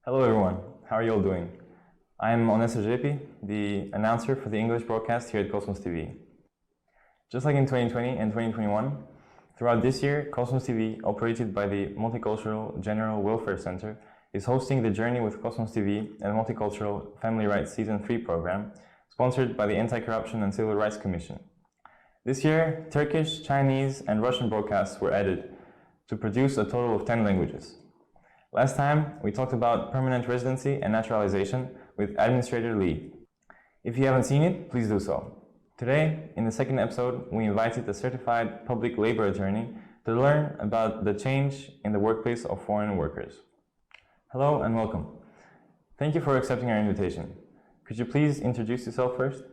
Hello everyone, how are you all doing? I'm Onesa Jepi, the announcer for the English broadcast here at Cosmos TV. Just like in 2020 and 2021, throughout this year, Cosmos TV, operated by the Multicultural General Welfare Center, is hosting the Journey with Cosmos TV and Multicultural Family Rights Season 3 program, sponsored by the Anti-Corruption and Civil Rights Commission. This year, Turkish, Chinese, and Russian broadcasts were added to produce a total of 10 languages. Last time, we talked about permanent residency and naturalization with Administrator Lee. If you haven't seen it, please do so. Today, in the second episode, we invited a certified public labor attorney to learn about the change in the workplace of foreign workers. Hello and welcome. Thank you for accepting our invitation. Could you please introduce yourself first?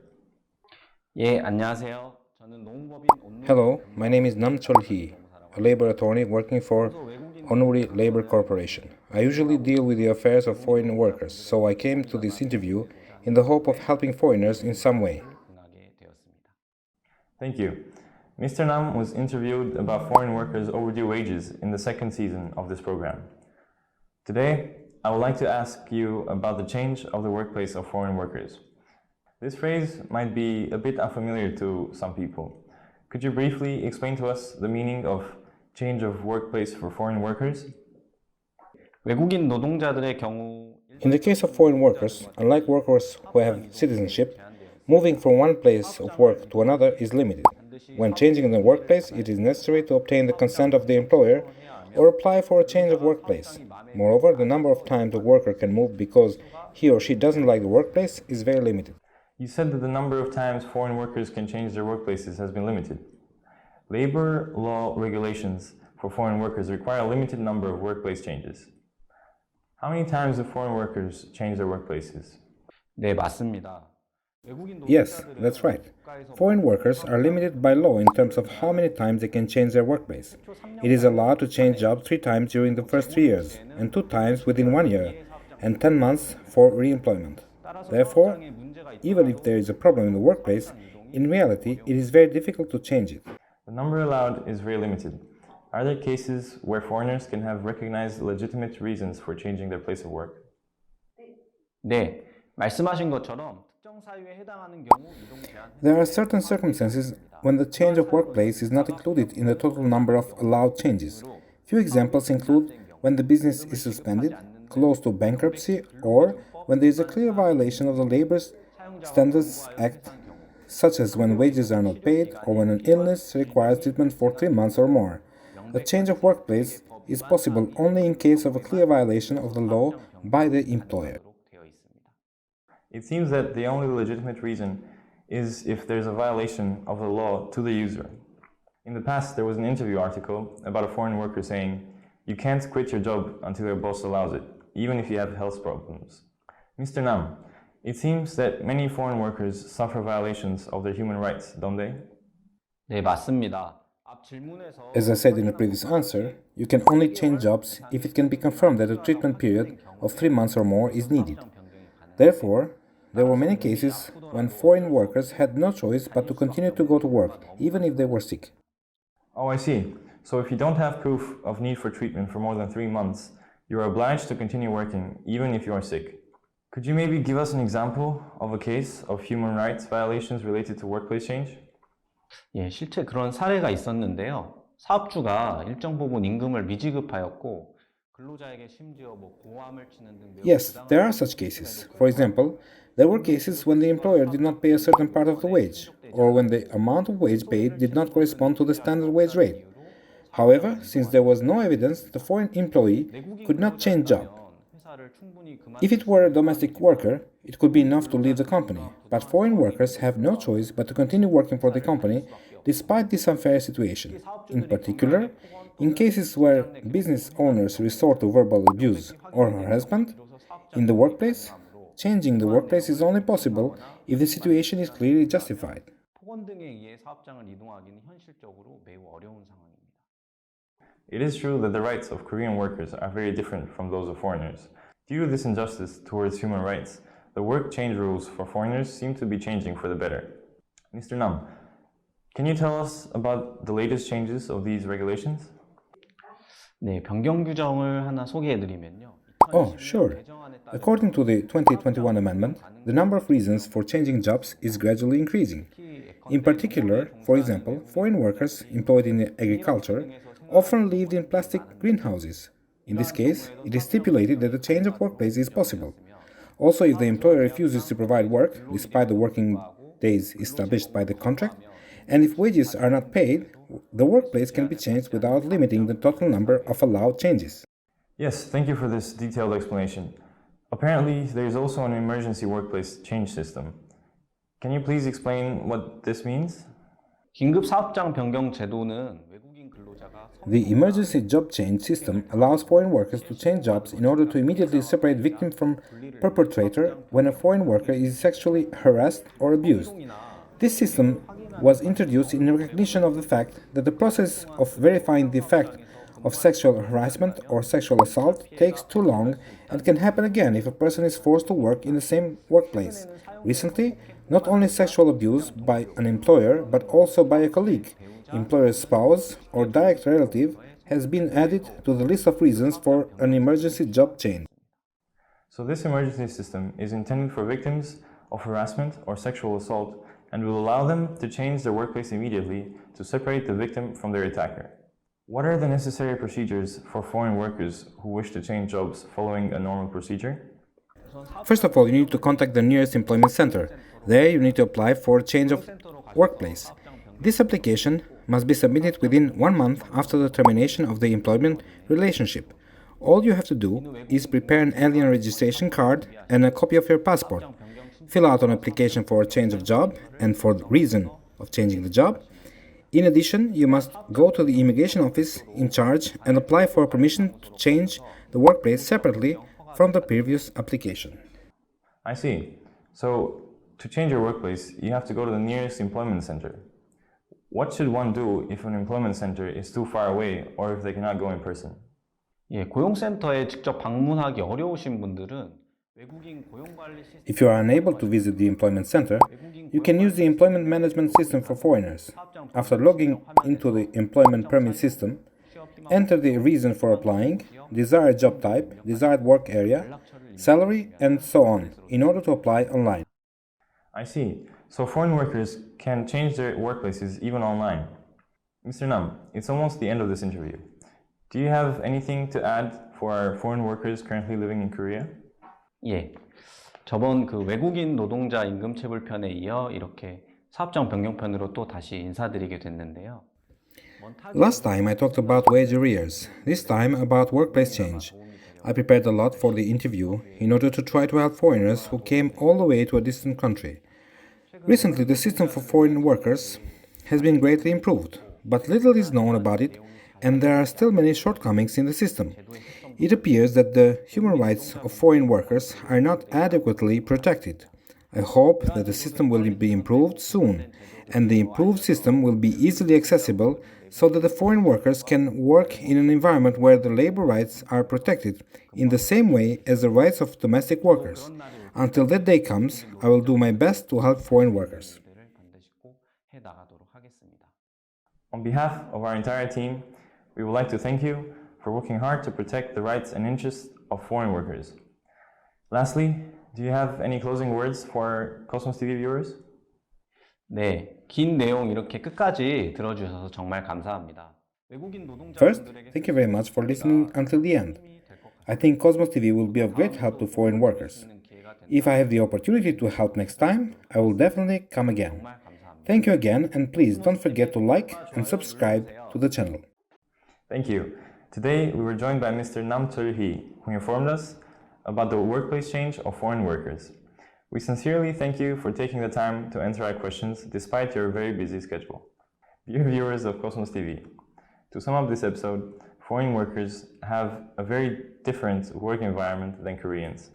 예, 안녕하세요. 저는 노무법인 온누리. Hello, my name is Nam Chol-hee, a labor attorney working for Onnu리 Labor Corporation. I usually deal with the affairs of foreign workers, so I came to this interview in the hope of helping foreigners in some way. Thank you. Mr. Nam was interviewed about foreign workers' overdue wages in the second season of this program. Today, I would like to ask you about the change of the workplace of foreign workers. This phrase might be a bit unfamiliar to some people. Could you briefly explain to us the meaning of change of workplace for foreign workers? 외국인 노동자들의 경우 In the case of foreign workers, unlike workers who have citizenship, moving from one place of work to another is limited. When changing the workplace, it is necessary to obtain the consent of the employer or apply for a change of workplace. Moreover, the number of times a worker can move because he or she doesn't like the workplace is very limited. You said that the number of times foreign workers can change their workplaces has been limited. Labor law regulations for foreign workers require a limited number of workplace changes. How many times do foreign workers change their workplaces? 네, 맞습니다. Yes, that's right. Foreign workers are limited by law in terms of how many times they can change their workplace. It is allowed to change jobs 3 times during the first 3 years, and 2 times within 1 year, and 10 months for re-employment. Therefore, even if there is a problem in the workplace, in reality, it is very difficult to change it. The number allowed is very limited. Are there cases where foreigners can have recognized legitimate reasons for changing their place of work? 네, 말씀하신 것처럼 특정 사유에 해당하는 경우 이동 제한. There are certain circumstances when the change of workplace is not included in the total number of allowed changes. Few examples include when the business is suspended, close to bankruptcy, or when there is a clear violation of the Labor Standards Act, such as when wages are not paid or when an illness requires treatment for 3 months or more. A change of workplace is possible only in case of a clear violation of the law by the employer. It seems that the only legitimate reason is if there's a violation of the law to the user. In the past, there was an interview article about a foreign worker saying, "You can't quit your job until your boss allows it, even if you have health problems." Mr. Nam, it seems that many foreign workers suffer violations of their human rights, don't they? 네, 맞습니다. 앞 질문에서 As I said in a previous answer, you can only change jobs if it can be confirmed that a treatment period of 3 months or more is needed. Therefore, there were many cases when foreign workers had no choice but to continue to go to work, even if they were sick. Oh, I see. So if you don't have proof of need for treatment for more than 3 months, you are obliged to continue working, even if you are sick. Could you maybe give us an example of a case of human rights violations related to workplace change? 예, 실제 그런 사례가 있었는데요. 사업주가 일정 부분 임금을 미지급하였고 근로자에게 심지어 고함을 치는 등 매우 Yes, there are such cases. For example, there were cases when the employer did not pay a certain part of the wage, or when the amount of wage paid did not correspond to the standard wage rate. However, since there was no evidence, the foreign employee could not change job. If it were a domestic worker, it could be enough to leave the company, but foreign workers have no choice but to continue working for the company despite this unfair situation. In particular, in cases where business owners resort to verbal abuse or harassment in the workplace, changing the workplace is only possible if the situation is clearly justified. 폭언 등에 의해 사업장을 이동하기는 현실적으로 매우 어려운 상황입니다. It is true that the rights of Korean workers are very different from those of foreigners. Due to this injustice towards human rights, the work change rules for foreigners seem to be changing for the better. Mr. Nam, can you tell us about the latest changes of these regulations? 네, 변경 규정을 하나 소개해드리면요. Oh, sure. According to the 2021 amendment, the number of reasons for changing jobs is gradually increasing. In particular, for example, foreign workers employed in agriculture often lived in plastic greenhouses. In this case, it is stipulated that the change of workplace is possible. Also, if the employer refuses to provide work, despite the working days established by the contract, and if wages are not paid, the workplace can be changed without limiting the total number of allowed changes. Yes, thank you for this detailed explanation. Apparently, there is also an emergency workplace change system. Can you please explain what this means? 긴급 사업장 변경 제도는 외국인 근로자가 The emergency job change system allows foreign workers to change jobs in order to immediately separate victim from perpetrator when a foreign worker is sexually harassed or abused. This system was introduced in recognition of the fact that the process of verifying the fact of sexual harassment or sexual assault takes too long and can happen again if a person is forced to work in the same workplace. Recently, not only sexual abuse by an employer but also by a colleague, employer's spouse, or direct relative has been added to the list of reasons for an emergency job change. So this emergency system is intended for victims of harassment or sexual assault and will allow them to change their workplace immediately to separate the victim from their attacker. What are the necessary procedures for foreign workers who wish to change jobs following a normal procedure? First of all, you need to contact the nearest employment center. There, you need to apply for a change of workplace. This application must be submitted within 1 month after the termination of the employment relationship. All you have to do is prepare an alien registration card and a copy of your passport. Fill out an application for a change of job and for the reason of changing the job. In addition, you must go to the immigration office in charge and apply for permission to change the workplace separately from the previous application. I see. So, to change your workplace, you have to go to the nearest employment center. What should one do if an employment center is too far away or if they cannot go in person? 예, 고용센터에 직접 방문하기 어려우신 분들은 외국인 고용관리 시스템 If you are unable to visit the employment center, you can use the employment management system for foreigners. After logging into the employment permit system, enter the reason for applying, desired job type, desired work area, salary, and so on, in order to apply online. I see. So foreign workers can change their workplaces even online. Mr. Nam, it's almost the end of this interview. Do you have anything to add for our foreign workers currently living in Korea? 예, 저번 그 외국인 노동자 임금체불 편에 이어 이렇게 사업장 변경 편으로 또 다시 인사드리게 됐는데요. Last time I talked about wage arrears, this time about workplace change. I prepared a lot for the interview in order to try to help foreigners who came all the way to a distant country. Recently, the system for foreign workers has been greatly improved, but little is known about it, and there are still many shortcomings in the system. It appears that the human rights of foreign workers are not adequately protected. I hope that the system will be improved soon, and the improved system will be easily accessible so that the foreign workers can work in an environment where the labor rights are protected in the same way as the rights of domestic workers. Until that day comes, I will do my best to help foreign workers. On behalf of our entire team, we would like to thank you for working hard to protect the rights and interests of foreign workers. Lastly, do you have any closing words for Cosmos TV viewers? 네, 긴 내용 이렇게 끝까지 들어주셔서 정말 감사합니다. First, thank you very much for listening until the end. I think Cosmos TV will be of great help to foreign workers. If I have the opportunity to help next time, I will definitely come again. Thank you again, and please don't forget to like and subscribe to the channel. Thank you. Today we were joined by Mr. Nam Chul-hee, who informed us about the workplace change of foreign workers. We sincerely thank you for taking the time to answer our questions despite your very busy schedule. Dear viewers of Cosmos TV, to sum up this episode, foreign workers have a very different work environment than Koreans.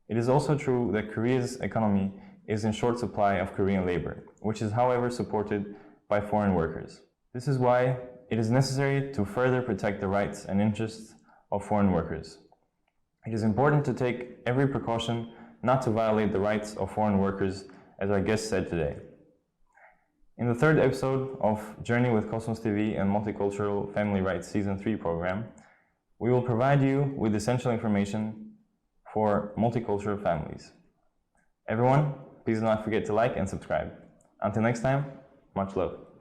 It is also true that Korea's economy is in short supply of Korean labor, which is however supported by foreign workers. This is why it is necessary to further protect the rights and interests of foreign workers. It is important to take every precaution not to violate the rights of foreign workers, as our guest said today. In the third episode of Journey with Cosmos TV and Multicultural Family Rights Season 3 program, We will provide you with essential information for multicultural families. Everyone, please do not forget to like and subscribe. Until next time, much love.